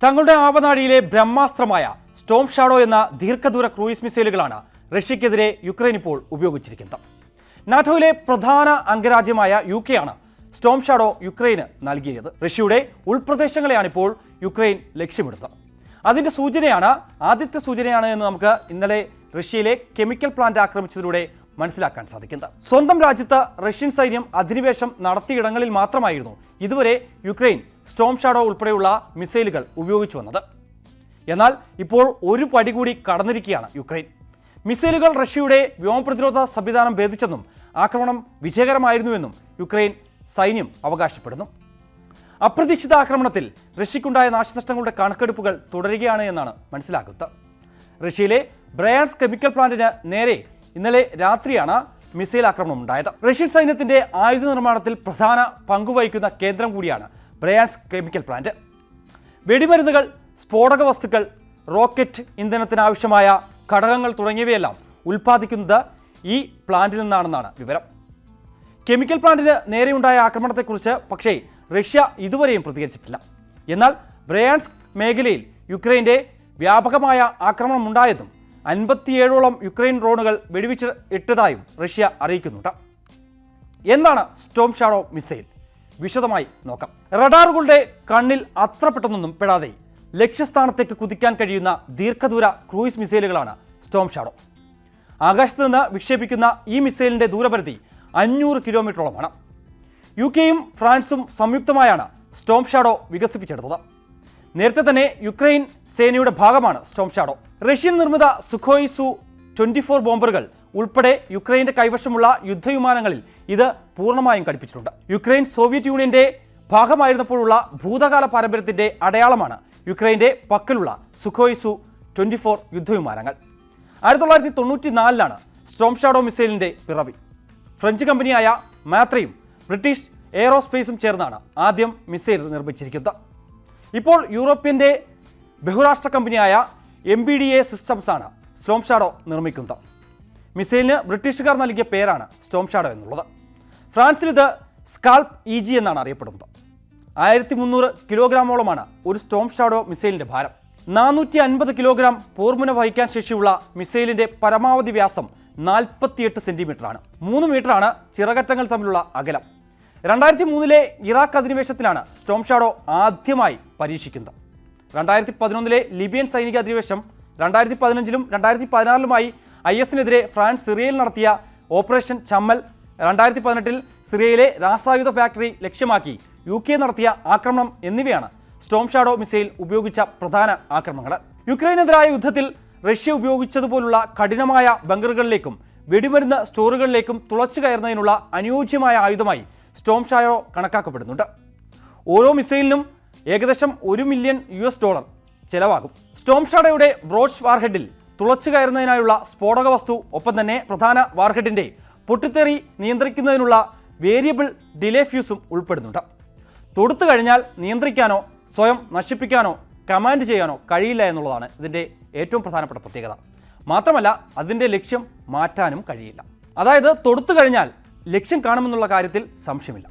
തങ്ങളുടെ ആവനാഴിയിലെ ബ്രഹ്മാസ്ത്രമായ Storm shadow എന്ന ദീർഘദൂര ക്രൂയിസ് മിസൈലുകളാണ് റഷ്യക്കെതിരെ യുക്രൈൻ ഇപ്പോൾ ഉപയോഗിച്ചിരിക്കുന്നത്. നാറ്റോയിലെ പ്രധാന അംഗരാജ്യമായ UK ആണ് സ്റ്റോം ഷാഡോ യുക്രൈന് നൽകിയത്. റഷ്യയുടെ ഉൾപ്രദേശങ്ങളെയാണ് ഇപ്പോൾ യുക്രൈൻ ലക്ഷ്യമിടുന്നത്. അതിന്റെ സൂചനയാണ്, ആദ്യത്തെ സൂചനയാണ് എന്ന് നമുക്ക് ഇന്നലെ റഷ്യയിലെ കെമിക്കൽ പ്ലാന്റ് ആക്രമിച്ചതിലൂടെ മനസ്സിലാക്കാൻ സാധിക്കുന്നത്. സ്വന്തം രാജ്യത്ത് റഷ്യൻ സൈന്യം അധിനിവേശം നടത്തിയിടങ്ങളിൽ മാത്രമായിരുന്നു ഇതുവരെ യുക്രൈൻ സ്റ്റോം ഷാഡോ ഉൾപ്പെടെയുള്ള മിസൈലുകൾ ഉപയോഗിച്ചു വന്നത്. എന്നാൽ ഇപ്പോൾ ഒരു പടി കൂടി കടന്നിരിക്കുകയാണ് യുക്രൈൻ. മിസൈലുകൾ റഷ്യയുടെ വ്യോമപ്രതിരോധ സംവിധാനം ഭേദിച്ചെന്നും ആക്രമണം വിജയകരമായിരുന്നുവെന്നും യുക്രൈൻ സൈന്യം അവകാശപ്പെടുന്നു. അപ്രതീക്ഷിത ആക്രമണത്തിൽ റഷ്യയ്ക്കുണ്ടായ നാശനഷ്ടങ്ങളുടെ കണക്കെടുപ്പുകൾ തുടരുകയാണ് എന്നാണ് മനസ്സിലാക്കുന്നത്. റഷ്യയിലെ ബ്രയാൻസ്ക് കെമിക്കൽ പ്ലാന്റിന് നേരെ ഇന്നലെ രാത്രിയാണ് മിസൈൽ ആക്രമണം ഉണ്ടായത്. റഷ്യൻ സൈന്യത്തിന്റെ ആയുധ നിർമ്മാണത്തിൽ പ്രധാന പങ്കുവഹിക്കുന്ന കേന്ദ്രം കൂടിയാണ് ബ്രയാൻസ്ക് കെമിക്കൽ പ്ലാന്റ്. വെടിമരുന്നുകൾ, സ്ഫോടക വസ്തുക്കൾ, റോക്കറ്റ് ഇന്ധനത്തിനാവശ്യമായ ഘടകങ്ങൾ തുടങ്ങിയവയെല്ലാം ഉൽപ്പാദിക്കുന്നത് ഈ പ്ലാന്റിൽ നിന്നാണെന്നാണ് വിവരം. കെമിക്കൽ പ്ലാന്റിന് നേരെയുണ്ടായ ആക്രമണത്തെക്കുറിച്ച് പക്ഷേ റഷ്യ ഇതുവരെയും പ്രതികരിച്ചിട്ടില്ല. എന്നാൽ ബ്രയാൻസ്ക് മേഖലയിൽ യുക്രൈൻ്റെ വ്യാപകമായ ആക്രമണം ഉണ്ടായതും 57ഓളം യുക്രൈൻ ഡ്രോണുകൾ വെടിവെച്ച് ഇട്ടതായും റഷ്യ അറിയിക്കുന്നുണ്ട്. എന്താണ് സ്റ്റോം ഷാഡോ മിസൈൽ? വിശദമായി നോക്കാം. റഡാറുകളുടെ കണ്ണിൽ അത്ര പെട്ടെന്നൊന്നും പെടാതെ ലക്ഷ്യസ്ഥാനത്തേക്ക് കുതിക്കാൻ കഴിയുന്ന ദീർഘദൂര ക്രൂയിസ് മിസൈലുകളാണ് സ്റ്റോം ഷാഡോ. ആകാശത്ത് നിന്ന് വിക്ഷേപിക്കുന്ന ഈ മിസൈലിൻ്റെ ദൂരപരിധി 500 കിലോമീറ്ററോളമാണ്. UK-യും ഫ്രാൻസും സംയുക്തമായാണ് സ്റ്റോം ഷാഡോ വികസിപ്പിച്ചെടുത്തത്. നേരത്തെ തന്നെ യുക്രൈൻ സേനയുടെ ഭാഗമാണ് സ്റ്റോം ഷാഡോ. റഷ്യൻ നിർമ്മിത സുഖോയ് Su-24 ബോംബറുകൾ ഉൾപ്പെടെ യുക്രൈൻ്റെ കൈവശമുള്ള യുദ്ധവിമാനങ്ങളിൽ ഇത് പൂർണ്ണമായും ഘടിപ്പിച്ചിട്ടുണ്ട്. യുക്രൈൻ സോവിയറ്റ് യൂണിയന്റെ ഭാഗമായിരുന്നപ്പോഴുള്ള ഭൂതകാല പാരമ്പര്യത്തിന്റെ അടയാളമാണ് യുക്രൈൻ്റെ പക്കലുള്ള സുഖോയ് Su-24 യുദ്ധവിമാനങ്ങൾ. 1994 സ്റ്റോം ഷാഡോ മിസൈലിന്റെ പിറവി. ഫ്രഞ്ച് കമ്പനിയായ മാത്രയും ബ്രിട്ടീഷ് എയറോസ്പേസും ചേർന്നാണ് ആദ്യം മിസൈൽ നിർമ്മിച്ചിരിക്കുന്നത്. ഇപ്പോൾ യൂറോപ്യൻ്റെ ബഹുരാഷ്ട്ര കമ്പനിയായ MBDA സിസ്റ്റംസ് ആണ് സ്റ്റോം ഷാഡോ നിർമ്മിക്കുന്നത്. മിസൈലിന് ബ്രിട്ടീഷുകാർ നൽകിയ പേരാണ് സ്റ്റോം ഷാഡോ എന്നുള്ളത്. ഫ്രാൻസിൽ ഇത് സ്കാൽപ് EG എന്നാണ് അറിയപ്പെടുന്നത്. 1300 കിലോഗ്രാമോളമാണ് ഒരു സ്റ്റോം ഷാഡോ മിസൈലിൻ്റെ ഭാരം. 450 കിലോഗ്രാം പോർമുന വഹിക്കാൻ ശേഷിയുള്ള മിസൈലിൻ്റെ പരമാവധി വ്യാസം 48 സെൻറ്റിമീറ്ററാണ്. 3 മീറ്ററാണ് ചിറകറ്റങ്ങൾ തമ്മിലുള്ള അകലം. 2003 ഇറാഖ് അധിനിവേശത്തിലാണ് സ്റ്റോം ഷാഡോ ആദ്യമായി പരീക്ഷിക്കുന്നത്. 2011 ലിബിയൻ സൈനിക അധിനിവേശം, 2015 2016 IS-നെതിരെ ഫ്രാൻസ് സിറിയയിൽ നടത്തിയ ഓപ്പറേഷൻ ചമ്മൽ, 2018 സിറിയയിലെ രാസായുധ ഫാക്ടറി ലക്ഷ്യമാക്കി UK നടത്തിയ ആക്രമണം എന്നിവയാണ് സ്റ്റോം ഷാഡോ മിസൈൽ ഉപയോഗിച്ച പ്രധാന ആക്രമണങ്ങൾ. യുക്രൈനെതിരായ യുദ്ധത്തിൽ റഷ്യ ഉപയോഗിച്ചതുപോലുള്ള കഠിനമായ ബങ്കറുകളിലേക്കും വെടിമരുന്ന് സ്റ്റോറുകളിലേക്കും തുളച്ചു കയറുന്നതിനുള്ള അനുയോജ്യമായ ആയുധമായി സ്റ്റോം ഷാഡോ കണക്കാക്കപ്പെടുന്നുണ്ട്. ഓരോ മിസൈലിനും ഏകദേശം $1 മില്യൺ ചെലവാകും. സ്റ്റോം ഷാഡോയുടെ ബ്രോഡ് വാർഹെഡിൽ തുളച്ചു കയറുന്നതിനായുള്ള സ്ഫോടക വസ്തു, ഒപ്പം തന്നെ പ്രധാന വാർഹെഡിൻ്റെ പൊട്ടിത്തെറി നിയന്ത്രിക്കുന്നതിനുള്ള വേരിയബിൾ ഡിലേ ഫ്യൂസും ഉൾപ്പെടുന്നുണ്ട്. തൊടുത്തു കഴിഞ്ഞാൽ നിയന്ത്രിക്കാനോ സ്വയം നശിപ്പിക്കാനോ കമാൻഡ് ചെയ്യാനോ കഴിയില്ല എന്നുള്ളതാണ് ഇതിൻ്റെ ഏറ്റവും പ്രധാനപ്പെട്ട പ്രത്യേകത. മാത്രമല്ല അതിൻ്റെ ലക്ഷ്യം മാറ്റാനും കഴിയില്ല. അതായത് തൊടുത്തു കഴിഞ്ഞാൽ ലക്ഷ്യം കാണുമെന്നുള്ള കാര്യത്തിൽ സംശയമില്ല.